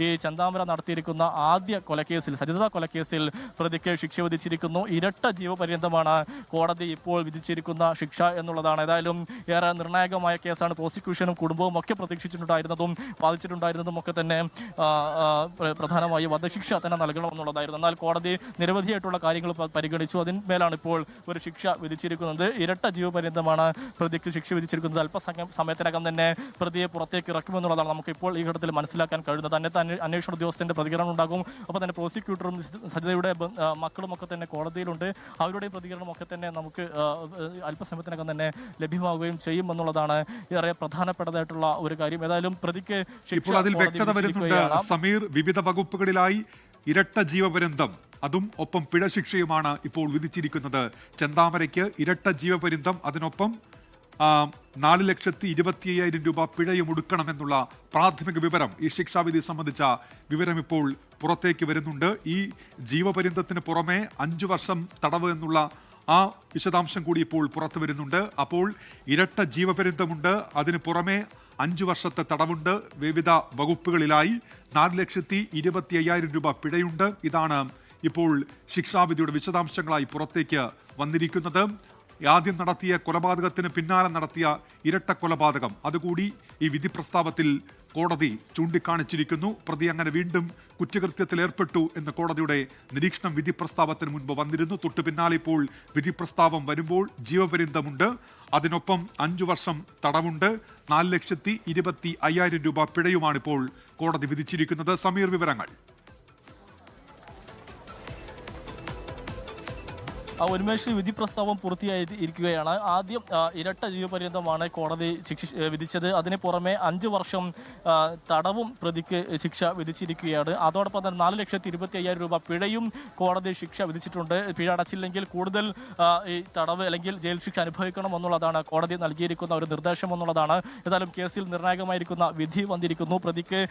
ഈ ചന്താമര നടത്തിയിരിക്കുന്ന ആദ്യ കൊലക്കേസിൽ, സരിത കൊലക്കേസിൽ പ്രതിക്ക് ശിക്ഷ വിധിച്ചിരിക്കുന്നു. ഇരട്ട ജീവപര്യന്തമാണ് കോടതി ഇപ്പോൾ വിധിച്ചിരിക്കുന്ന ശിക്ഷ എന്നുള്ളതാണ്. ഏതായാലും ഏറെ നിർണായകമായ കേസാണ്. പ്രോസിക്യൂഷനും കുടുംബവും ഒക്കെ പ്രതീക്ഷിച്ചിട്ടുണ്ടായിരുന്നതും വാദിച്ചിട്ടുണ്ടായിരുന്നതും ഒക്കെ തന്നെ പ്രധാനമായി വധശിക്ഷ തന്നെ നൽകണമെന്നുള്ളതായിരുന്നു. എന്നാൽ കോടതി നിരവധിയായിട്ടുള്ള കാര്യങ്ങൾ പരിഗണിച്ചു. അതിന്മേലാണ് ഇപ്പോൾ ഒരു ശിക്ഷ വിധിച്ചിരിക്കുന്നത്. ഇരട്ട ജീവപര്യന്തമാണ് പ്രതിക്ക് ശിക്ഷ വിധിച്ചിരിക്കുന്നത്. സമയത്തിനകം തന്നെ പ്രതിയെ പുറത്തേക്ക് ഇറക്കുമെന്നുള്ളതാണ് നമുക്ക് ഇപ്പോൾ ഈ ഘട്ടത്തിൽ മനസ്സിലാക്കാൻ കഴിയുന്നത്. അന്വേഷണ ഉദ്യോഗസ്ഥന്റെ പ്രതികരണം ഉണ്ടാകും. അപ്പോൾ തന്നെ പ്രോസിക്യൂട്ടറും സജിതയുടെ മക്കളും ഒക്കെ തന്നെ കോടതിയിലുണ്ട്. അവരുടെ പ്രതികരണമൊക്കെ തന്നെ നമുക്ക് അല്പസമയത്തിനകം തന്നെ ലഭ്യമാവുകയും ചെയ്യും എന്നുള്ളതാണ് ഏറെ പ്രധാനപ്പെട്ടതായിട്ടുള്ള ഒരു കാര്യം. ഏതായാലും പ്രതിക്ക് ഇപ്പോൾ അതിൽ വ്യക്തത വരുന്നുണ്ട്. സമീർ, വിവിധ വകുപ്പുകളിലായി ഇരട്ട ജീവപര്യന്തം അതും ഒപ്പം പിഴ ശിക്ഷയുമാണ് ഇപ്പോൾ വിധിച്ചിരിക്കുന്നത്. ചെന്താമരയ്ക്ക് ഇരട്ട ജീവപര്യന്തം, അതിനൊപ്പം 4,25,000 രൂപ പിഴയും ഒടുക്കണമെന്നുള്ള പ്രാഥമിക വിവരം, ഈ ശിക്ഷാവിധി സംബന്ധിച്ച വിവരം ഇപ്പോൾ പുറത്തേക്ക് വരുന്നുണ്ട്. ഈ ജീവപര്യന്തത്തിന് പുറമെ 5 വർഷം തടവ് എന്നുള്ള ആ വിശദാംശം കൂടി ഇപ്പോൾ പുറത്തു വരുന്നുണ്ട്. അപ്പോൾ ഇരട്ട ജീവപര്യന്തമുണ്ട്, അതിന് പുറമെ 5 വർഷത്തെ തടവുണ്ട്, വിവിധ വകുപ്പുകളിലായി 4,25,000 രൂപ പിഴയുണ്ട്. ഇതാണ് ഇപ്പോൾ ശിക്ഷാവിധിയുടെ വിശദാംശങ്ങളായി പുറത്തേക്ക് വന്നിരിക്കുന്നത്. ആദ്യം നടത്തിയ കൊലപാതകത്തിന് പിന്നാലെ നടത്തിയ ഇരട്ട കൊലപാതകം അതുകൂടി ഈ വിധി പ്രസ്താവത്തിൽ കോടതി ചൂണ്ടിക്കാണിച്ചിരിക്കുന്നു. പ്രതി അങ്ങനെ വീണ്ടും കുറ്റകൃത്യത്തിൽ ഏർപ്പെട്ടു എന്ന കോടതിയുടെ നിരീക്ഷണം വിധി പ്രസ്താവത്തിന് മുൻപ് വന്നിരുന്നു. തൊട്ടു പിന്നാലെ ഇപ്പോൾ വിധി പ്രസ്താവം വരുമ്പോൾ ജീവപര്യന്തമുണ്ട്, അതിനൊപ്പം 5 വർഷം തടവുണ്ട്, 4,25,000 രൂപ പിഴയുമാണിപ്പോൾ കോടതി വിധിച്ചിരിക്കുന്നത്. സമീർ, വിവരങ്ങൾ. ഉന്മേഷ്, വിധി പ്രസ്താവം പൂർത്തിയായിരിക്കുകയാണ്. ആദ്യം ഇരട്ട ജീവപര്യന്തമാണ് കോടതി ശിക്ഷ വിധിച്ചത്. അതിന് പുറമെ 5 വർഷം തടവും പ്രതിക്ക് ശിക്ഷ വിധിച്ചിരിക്കുകയാണ്. അതോടൊപ്പം തന്നെ 4,25,000 രൂപ പിഴയും കോടതി ശിക്ഷ വിധിച്ചിട്ടുണ്ട്. പിഴ അടച്ചില്ലെങ്കിൽ കൂടുതൽ ഈ തടവ് അല്ലെങ്കിൽ ജയിൽ ശിക്ഷ അനുഭവിക്കണം എന്നുള്ളതാണ് കോടതി നൽകിയിരിക്കുന്ന ഒരു നിർദ്ദേശം എന്നുള്ളതാണ്. ഏതായാലും കേസിൽ നിർണായകമായിരിക്കുന്ന വിധി വന്നിരിക്കുന്നു. പ്രതിക്ക്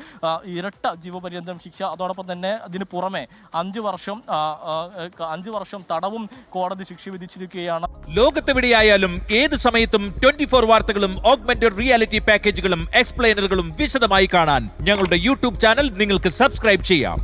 ഇരട്ട ജീവപര്യന്തം ശിക്ഷ, അതോടൊപ്പം തന്നെ അതിന് പുറമെ 5 വർഷം തടവും കോടതി ശിക്ഷ വിധിച്ചിരിക്കുകയാണ്. ലോകത്തെവിടെയായാലും ഏത് സമയത്തും 24 വാർത്തകളും ഓഗ്മെന്റഡ് റിയാലിറ്റി പാക്കേജുകളും എക്സ്പ്ലെയിനറുകളും വിശദമായി കാണാൻ ഞങ്ങളുടെ യൂട്യൂബ് ചാനൽ നിങ്ങൾക്ക് സബ്സ്ക്രൈബ് ചെയ്യാം.